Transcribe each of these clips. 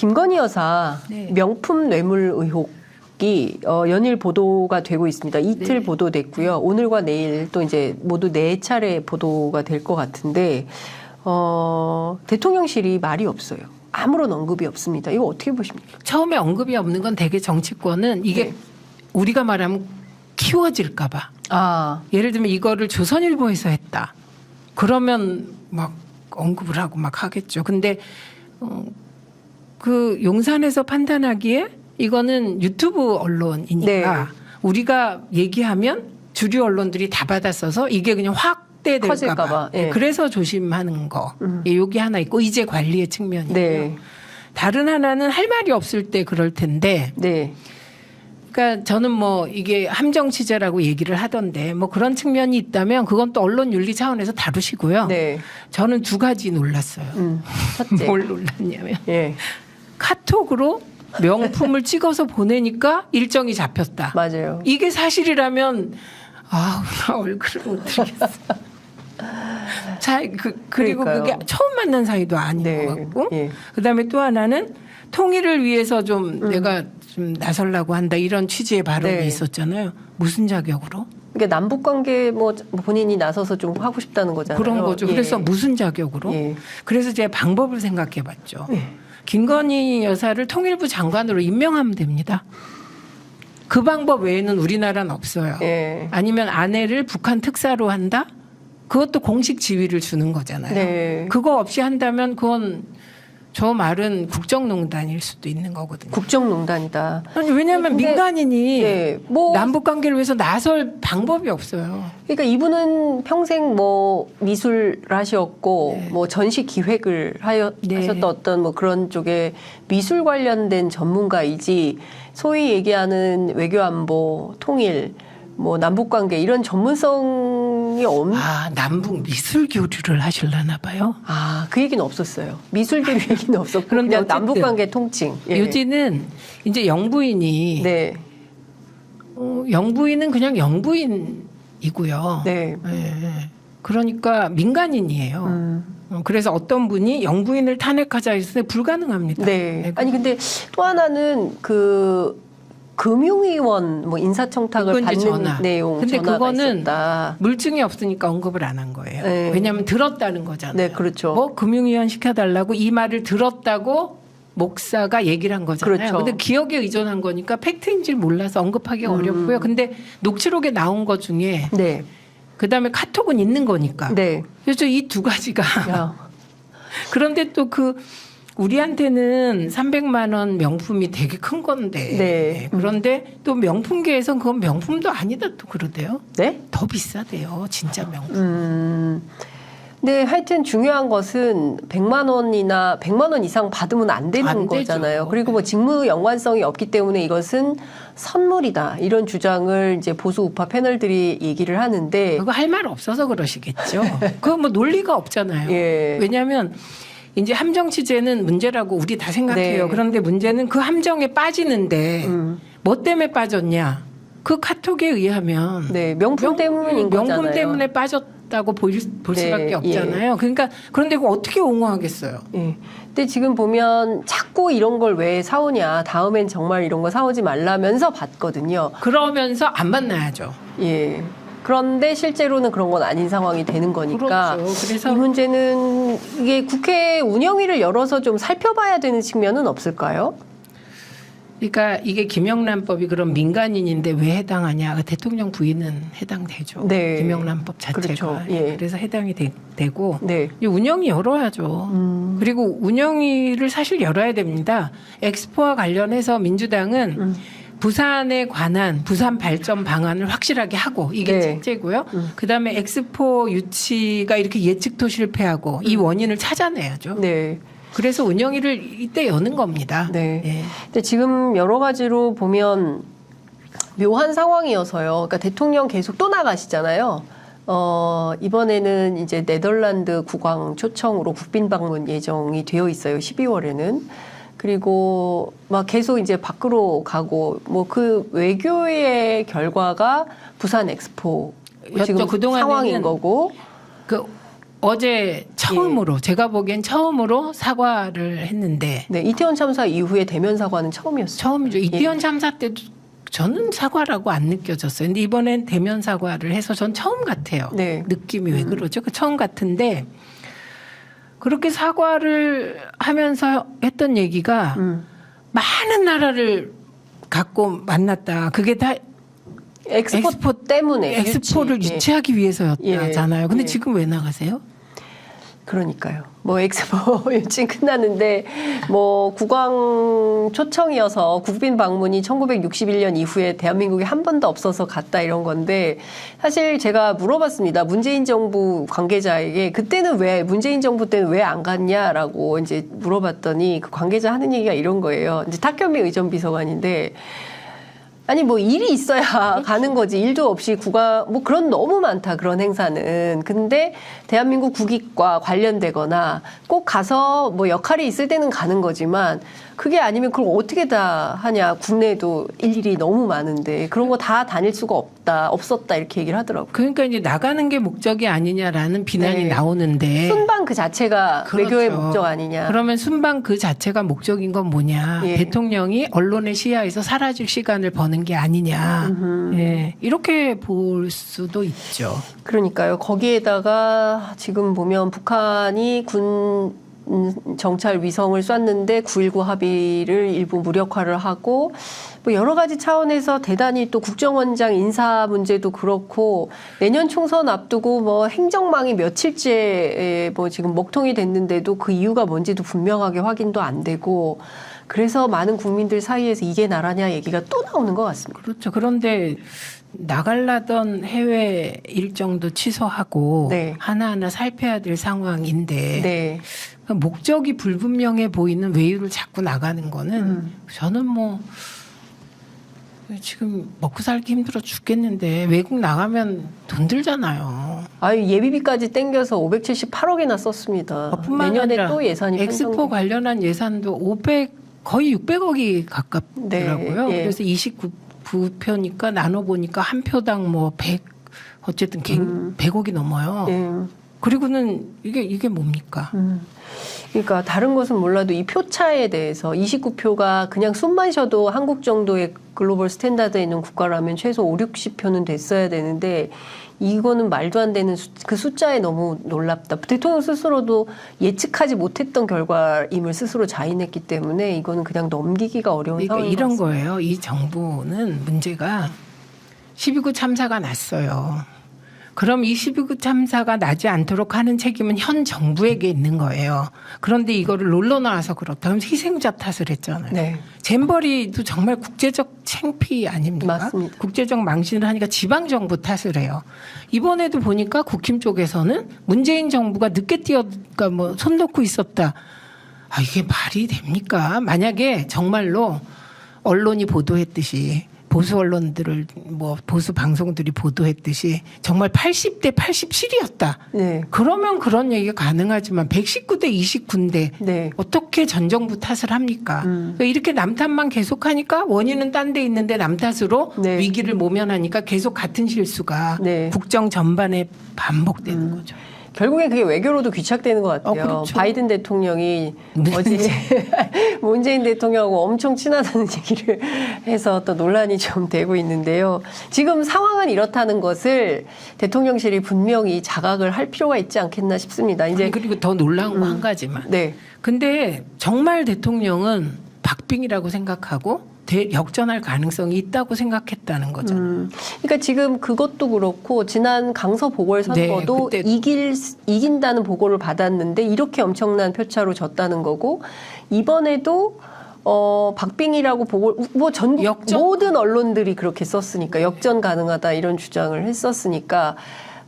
김건희 여사 네. 명품 뇌물 의혹이 연일 보도가 되고 있습니다. 이틀 네. 보도됐고요. 오늘과 내일 또 이제 모두 4차례 보도가 될 것 같은데 대통령실이 말이 없어요. 아무런 언급이 없습니다. 이거 어떻게 보십니까? 처음에 언급이 없는 건 대개 정치권은 이게 네. 우리가 말하면 키워질까 봐. 아, 예를 들면 이거를 조선일보에서 했다. 그러면 막 언급을 하고 막 하겠죠. 근데 그 용산에서 판단하기에 이거는 유튜브 언론이니까 네. 우리가 얘기하면 주류 언론들이 다 받았어서 이게 그냥 확대될까 커질까 봐. 봐. 예. 그래서 조심하는 거. 여기 하나 있고 이제 관리의 측면이고요. 네. 다른 하나는 할 말이 없을 때 그럴 텐데 네. 그러니까 저는 뭐 이게 함정 취재라고 얘기를 하던데 뭐 그런 측면이 있다면 그건 또 언론 윤리 차원에서 다루시고요. 네. 저는 두 가지 놀랐어요. 첫째. 뭘 놀랐냐면 예. 카톡으로 명품을 찍어서 보내니까 일정이 잡혔다. 맞아요. 이게 사실이라면 나 얼굴을 못 들겠어. 자, 그리고 그러니까요. 그게 처음 만난 사이도 아닌 네. 것 같고 예. 그다음에 또 하나는 통일을 위해서 좀 내가 좀 나서려고 한다 이런 취지의 발언이 네. 있었잖아요. 무슨 자격으로? 그러니까 남북 관계 뭐 본인이 나서서 좀 하고 싶다는 거잖아요. 그런 거죠. 예. 그래서 무슨 자격으로? 예. 그래서 제가 방법을 생각해 봤죠. 예. 김건희 여사를 통일부 장관으로 임명하면 됩니다. 그 방법 외에는 우리나라는 없어요. 예. 아니면 아내를 북한 특사로 한다? 그것도 공식 지위를 주는 거잖아요. 네. 그거 없이 한다면 그건 저 말은 국정농단일 수도 있는 거거든요. 국정농단이다. 아니, 왜냐하면 근데- 민간인이 예. 뭐 남북 관계를 위해서 나설 방법이 없어요. 그러니까 이분은 평생 뭐 미술 하셨고 네. 뭐 전시 기획을 네. 하셨던 어떤 뭐 그런 쪽에 미술 관련된 전문가이지 소위 얘기하는 외교안보, 통일, 뭐 남북 관계 이런 전문성이 없는 남북 미술 교류를 하실라나 봐요. 그 얘기는 없었어요. 미술계류 얘기는 없었고 그런데 그냥 어쨌든 남북 관계 통칭. 예. 요지는 이제 영부인이 네. 영부인은 그냥 영부인이고요. 네. 예. 그러니까 민간인이에요. 그래서 어떤 분이 영부인을 탄핵하자 했을 때 불가능합니다. 네. 아니 근데 또 하나는 그 금융위원 뭐 인사청탁을 그건 이제 받는 전화. 내용 근데 전화가 그거는 있었다. 물증이 없으니까 언급을 안 한 거예요. 네. 왜냐하면 들었다는 거잖아요. 네, 그렇죠. 뭐 금융위원 시켜달라고 이 말을 들었다고 목사가 얘기를 한 거잖아요. 그렇죠. 근데 기억에 의존한 거니까 팩트인지 몰라서 언급하기가 어렵고요. 근데 녹취록에 나온 것 중에 네. 그다음에 카톡은 있는 거니까. 네. 그래서 이 두 가지가 야. 그런데 또 우리한테는 300만 원 명품이 되게 큰 건데. 네. 그런데 또 명품계에선 그건 명품도 아니다 또 그러대요. 네? 더 비싸대요. 진짜 명품. 네, 하여튼 중요한 것은 100만 원이나 100만 원 이상 받으면 안 되는 안 되죠. 거잖아요. 그리고 뭐 직무 연관성이 없기 때문에 이것은 선물이다. 이런 주장을 이제 보수 우파 패널들이 얘기를 하는데 그거 할 말 없어서 그러시겠죠. 그거 뭐 논리가 없잖아요. 예. 왜냐하면 이제 함정 취재는 문제라고 우리 다 생각해요. 네. 그런데 문제는 그 함정에 빠지는데 뭐 때문에 빠졌냐? 그 카톡에 의하면 네, 명품 때문인 거잖아요. 명품 때문에 빠졌다고 볼 네, 수밖에 없잖아요. 그러니까 그런데 그거 어떻게 옹호하겠어요? 예. 근데 지금 보면 자꾸 이런 걸 왜 사오냐. 다음엔 정말 이런 거 사오지 말라면서 받거든요. 그러면서 안 만나야죠. 예. 그런데 실제로는 그런 건 아닌 상황이 되는 거니까 그렇죠. 그래서 이 문제는 이게 국회 운영위를 열어서 좀 살펴봐야 되는 측면은 없을까요? 그러니까 이게 김영란법이 그럼 민간인인데 왜 해당하냐? 대통령 부인은 해당되죠. 네. 김영란법 자체가. 그렇죠. 예. 그래서 해당이 되고 네. 이 운영위 열어야죠. 그리고 운영위를 사실 열어야 됩니다. 엑스포와 관련해서 민주당은 부산에 관한 부산 발전 방안을 확실하게 하고 이게 네. 첫째고요. 그다음에 엑스포 유치가 이렇게 예측도 실패하고 이 원인을 찾아내야죠. 네. 그래서 운영위를 이때 여는 겁니다. 네. 예. 근데 지금 여러 가지로 보면 묘한 상황이어서요. 그러니까 대통령 계속 또 나가시잖아요. 이번에는 이제 네덜란드 국왕 초청으로 국빈 방문 예정이 되어 있어요. 12월에는. 그리고 막 계속 이제 밖으로 가고 뭐 그 외교의 결과가 부산 엑스포 지금 그동안에는 상황인 거고. 그 어제 처음으로 제가 보기엔 처음으로 사과를 했는데 네, 이태원 참사 이후에 대면 사과는 처음이었어요. 처음이죠. 이태원 참사 때도 저는 사과라고 안 느껴졌어요. 근데 이번엔 대면 사과를 해서 전 처음 같아요. 네. 느낌이 왜 그러죠? 그 처음 같은데 그렇게 사과를 하면서 했던 얘기가 많은 나라를 갖고 만났다. 그게 다 엑스포 때문에 엑스포를 유치하기 위해서였잖아요. 근데 예. 지금 왜 나가세요? 그러니까요. 뭐 엑스포 유치 끝났는데 뭐 국왕 초청이어서 국빈 방문이 1961년 이후에 대한민국에 한 번도 없어서 갔다 이런 건데 사실 제가 물어봤습니다. 문재인 정부 관계자에게 그때는 왜 문재인 정부 때는 왜 안 갔냐라고 이제 물어봤더니 그 관계자 하는 얘기가 이런 거예요. 이제 탁현미 의전비서관인데 아니 뭐 일이 있어야 가는 거지 일도 없이 국가 뭐 그런 너무 많다 그런 행사는 근데 대한민국 국익과 관련되거나 꼭 가서 뭐 역할이 있을 때는 가는 거지만 그게 아니면 그걸 어떻게 다 하냐 국내에도 일일이 너무 많은데 그런 거 다 다닐 수가 없었다 이렇게 얘기를 하더라고요. 그러니까 이제 나가는 게 목적이 아니냐라는 비난이 네. 나오는데 순방 그 자체가 그렇죠. 외교의 목적 아니냐. 그러면 순방 그 자체가 목적인 건 뭐냐. 예. 대통령이 언론의 시야에서 사라질 시간을 버는 게 아니냐. 예. 이렇게 볼 수도 있죠. 그러니까요. 거기에다가 지금 보면 북한이 군 정찰 위성을 쐈는데 9.19 합의를 일부 무력화를 하고 뭐 여러 가지 차원에서 대단히 또 국정원장 인사 문제도 그렇고 내년 총선 앞두고 뭐 행정망이 며칠째 뭐 지금 먹통이 됐는데도 그 이유가 뭔지도 분명하게 확인도 안 되고 그래서 많은 국민들 사이에서 이게 나라냐 얘기가 또 나오는 것 같습니다. 그렇죠. 그런데 나갈라던 해외 일정도 취소하고 네. 하나하나 살펴야 될 상황인데 네. 그러니까 목적이 불분명해 보이는 외유를 자꾸 나가는 거는 저는 뭐 지금 먹고 살기 힘들어 죽겠는데 외국 나가면 돈 들잖아요. 아유 예비비까지 땡겨서 578억이나 썼습니다. 뿐만 내년에 아니라 또 예산이 엑스포 관련한 예산도 거의 600억이 가깝더라고요. 네, 예. 그래서 29표니까 나눠보니까 한 표당 뭐 100, 어쨌든 100억이 넘어요. 예. 그리고는 이게 뭡니까? 그러니까 다른 것은 몰라도 이 표차에 대해서 29표가 그냥 숨만 쉬어도 한국 정도의 글로벌 스탠다드에 있는 국가라면 최소 5, 60표는 됐어야 되는데 이거는 말도 안 되는 그 숫자에 너무 놀랍다. 대통령 스스로도 예측하지 못했던 결과임을 스스로 자인했기 때문에 이거는 그냥 넘기기가 어려운 그러니까 상황인 이런 것 같습니다. 거예요. 이 정부는 문제가 12구 참사가 났어요. 그럼 이 12구 참사가 나지 않도록 하는 책임은 현 정부에게 있는 거예요. 그런데 이거를 놀러 나와서 그렇다. 그럼 희생자 탓을 했잖아요. 네. 잼버리도 정말 국제적 창피 아닙니까? 맞습니다. 국제적 망신을 하니까 지방 정부 탓을 해요. 이번에도 보니까 국힘 쪽에서는 문재인 정부가 늦게 그러니까 뭐 손 놓고 있었다. 아, 이게 말이 됩니까? 만약에 정말로 언론이 보도했듯이 보수 언론들을 뭐 보수 방송들이 보도했듯이 정말 80대 87이었다. 네. 그러면 그런 얘기가 가능하지만 119대 29인데 네. 어떻게 전 정부 탓을 합니까? 그러니까 이렇게 남 탓만 계속하니까 원인은 딴 데 있는데 남 탓으로 네. 위기를 모면하니까 계속 같은 실수가 네. 국정 전반에 반복되는 거죠. 결국엔 그게 외교로도 귀착되는 것 같아요. 그렇죠. 바이든 대통령이 어제 문재인 대통령하고 엄청 친하다는 얘기를 해서 또 논란이 좀 되고 있는데요. 지금 상황은 이렇다는 것을 대통령실이 분명히 자각을 할 필요가 있지 않겠나 싶습니다. 이제 그리고 더 놀라운 거 한 가지만. 네. 근데 정말 대통령은 박빙이라고 생각하고 역전할 가능성이 있다고 생각했다는 거잖아요. 그러니까 지금 그것도 그렇고 지난 강서 보궐선거도 네, 이긴다는 보고를 받았는데 이렇게 엄청난 표차로 졌다는 거고 이번에도 박빙이라고 보고 뭐 전국 역전. 모든 언론들이 그렇게 썼으니까 역전 가능하다 이런 주장을 했었으니까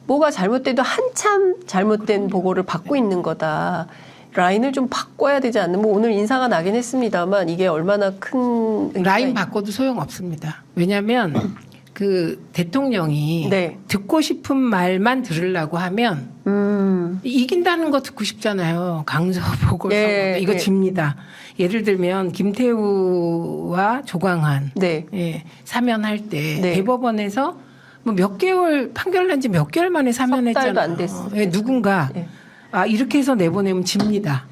뭐가 잘못돼도 한참 잘못된 보고를 받고 있는 거다. 라인을 좀 바꿔야 되지 않는 뭐 오늘 인사가 나긴 했습니다만 이게 얼마나 큰 라인 바꿔도 소용없습니다. 왜냐하면 그 대통령이 네. 듣고 싶은 말만 들으려고 하면 이긴다는 거 듣고 싶잖아요. 강서 보궐선거 네, 이거 네. 집니다. 예를 들면 김태우와 조광한 네. 예, 사면할 때 네. 대법원에서 뭐 몇 개월 판결 난 지 몇 개월 만에 석 달도 사면했잖아요. 안 됐어요. 예, 누군가 네. 이렇게 해서 내보내면 집니다.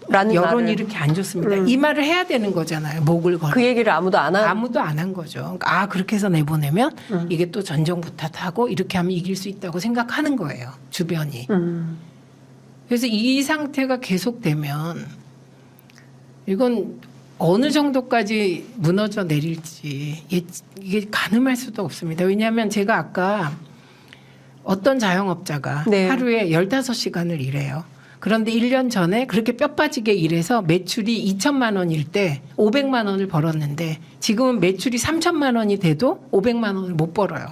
라는 여론이 말을. 이렇게 안 좋습니다. 이 말을 해야 되는 거잖아요. 목을 걸어. 그 얘기를 아무도 안 한. 아무도 안 한 거죠. 그렇게 해서 내보내면 이게 또 전정부 탓하고 이렇게 하면 이길 수 있다고 생각하는 거예요. 주변이. 그래서 이 상태가 계속되면 이건 어느 정도까지 무너져 내릴지 이게 가늠할 수도 없습니다. 왜냐하면 제가 아까 어떤 자영업자가 네. 하루에 15시간을 일해요. 그런데 1년 전에 그렇게 뼈 빠지게 일해서 매출이 2천만 원일 때 500만 원을 벌었는데 지금은 매출이 3천만 원이 돼도 500만 원을 못 벌어요.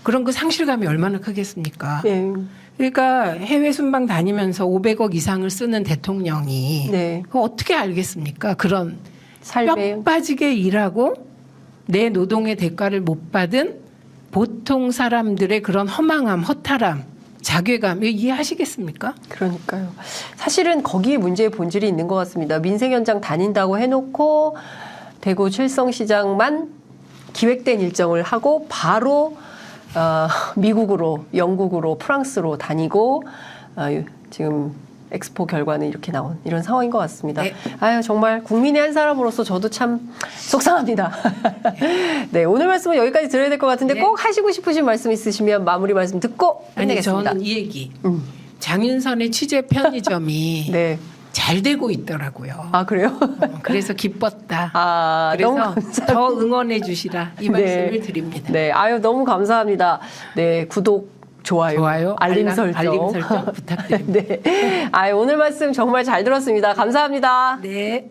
그럼 그 상실감이 얼마나 크겠습니까? 네. 그러니까 해외 순방 다니면서 500억 이상을 쓰는 대통령이 네. 그거 어떻게 알겠습니까? 그런 삶의 뼈 빠지게 일하고 내 노동의 대가를 못 받은 보통 사람들의 그런 허망함, 허탈함, 자괴감 이거 이해하시겠습니까? 그러니까요. 사실은 거기에 문제의 본질이 있는 것 같습니다. 민생 현장 다닌다고 해놓고 대구 칠성시장만 기획된 일정을 하고 바로 미국으로, 영국으로, 프랑스로 다니고 지금 엑스포 결과는 이렇게 나온 이런 상황인 것 같습니다. 네. 아유 정말 국민의 한 사람으로서 저도 참 속상합니다. 네, 오늘 말씀은 여기까지 들어야 될 것 같은데 네. 꼭 하시고 싶으신 말씀 있으시면 마무리 말씀 듣고 아니 끝내겠습니다. 저는 이 얘기 장윤선의 취재 편의점이 네. 잘 되고 있더라고요. 아 그래요? 그래서 기뻤다. 아 그래서 너무 감사합니다. 더 응원해 주시라 이 말씀을 네. 드립니다. 네, 아유 너무 감사합니다. 네, 구독, 좋아요, 알림 설정, 부탁드립니다. 네, 아유 오늘 말씀 정말 잘 들었습니다. 감사합니다. 네.